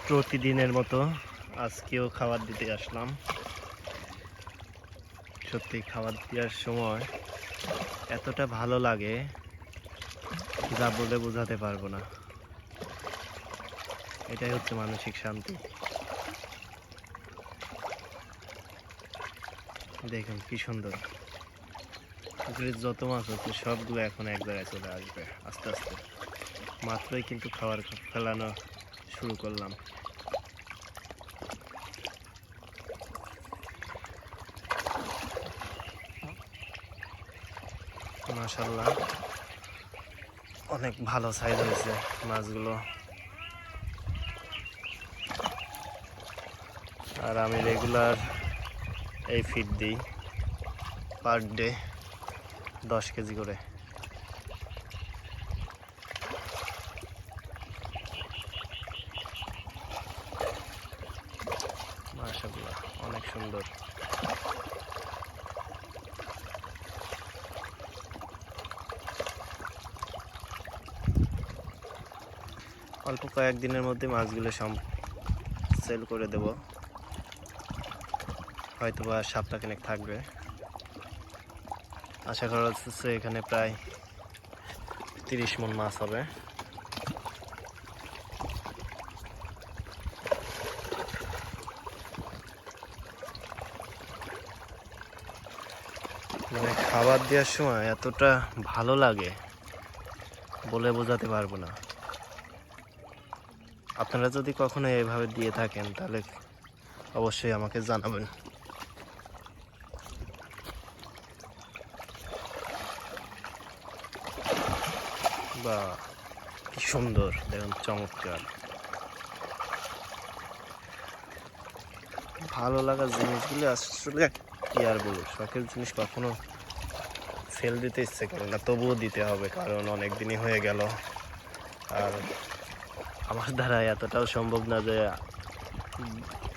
প্রতিদিনের মতো আজকেও খাবার দিতে আসলাম। সত্যি খাবার দেওয়ার সময় এতটা ভালো লাগে যা বলে বোঝাতে পারবো না। এটাই হচ্ছে মানসিক শান্তি। দেখুন কি সুন্দর, পুকুরের যত মাছ আছে সবগুলো এখন এক জায়গায় চলে আসবে আস্তে আস্তে। মাত্রই কিন্তু খাবার ফেলানো শুরু করলাম। মাশাআল্লাহ, অনেক ভালো সাইজ হয়েছে মাছগুলো। আর আমি রেগুলার এই ফিড দিই, পার ডে 10 কেজি করে। মাশাআল্লাহ, অনেক সুন্দর। অল্প কয়েকদিনের মধ্যে মাছগুলো সেল করে দেব, হয়তোবা সপ্তাহখানেক থাকবে। আশা করা হচ্ছে এখানে প্রায় 30 মণ মাছ হবে। মানে খাবার দেওয়ার সময় এতটা ভালো লাগে বলে বোঝাতে পারবো না। আপনারা যদি কখনো এভাবে দিয়ে থাকেন তাহলে অবশ্যই আমাকে জানাবেন। বা কি সুন্দর, দেখুন চমৎকার। ভালো লাগার জিনিসগুলো আসলে কি আর বলবো, শখের জিনিস কখনো সেল দিতে ইচ্ছে করে না, তবুও দিতে হবে, কারণ অনেক দিনই হয়ে গেল। আর আমার দ্বারা এতটাও সম্ভব না যে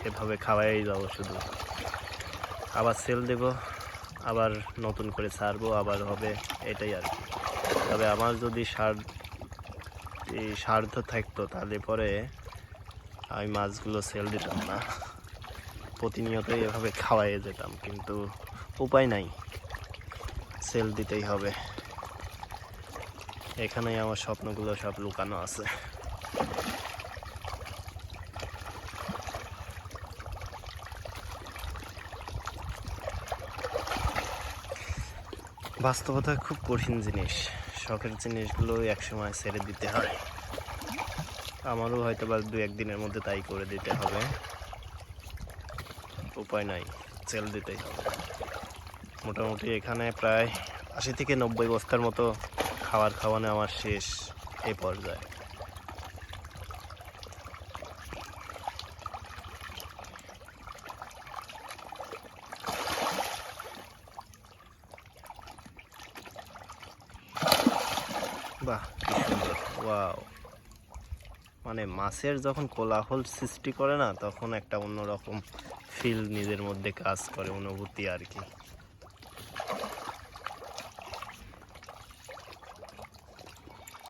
এভাবে খাওয়াই যাবো শুধু। আবার সেল দেব, আবার নতুন করে ছাড়বো, আবার হবে, এটাই আর কি। তবে আমার যদি স্বার্থ থাকতো তাহলে পরে আমি মাছগুলো সেল দিতাম না, প্রতিনিয়তই এভাবে খাওয়াই যেতাম, কিন্তু উপায় নাই, সেল দিতেই হবে। এখানেই আমার স্বপ্নগুলো সব লুকানো আছে। বাস্তবতা খুব কঠিন জিনিস, শখের জিনিসগুলো একসময় ছেড়ে দিতে হয়। আমারও হয়তো বা 2-1 দিনের মধ্যে তাই করে দিতে হবে, উপায় নাই, সেল দিতেই হবে। মোটামুটি এখানে প্রায় 80 থেকে 90 বস্তার মতো খাবার খাওয়ানো আমার শেষ এই পর্যায়ে। বাহ কি সুন্দর, ওয়াও। মানে মাছের যখন কোলাহল সৃষ্টি করে না, তখন একটা অন্যরকম ফিল নিজের মধ্যে কাজ করে, অনুভূতি আর কি।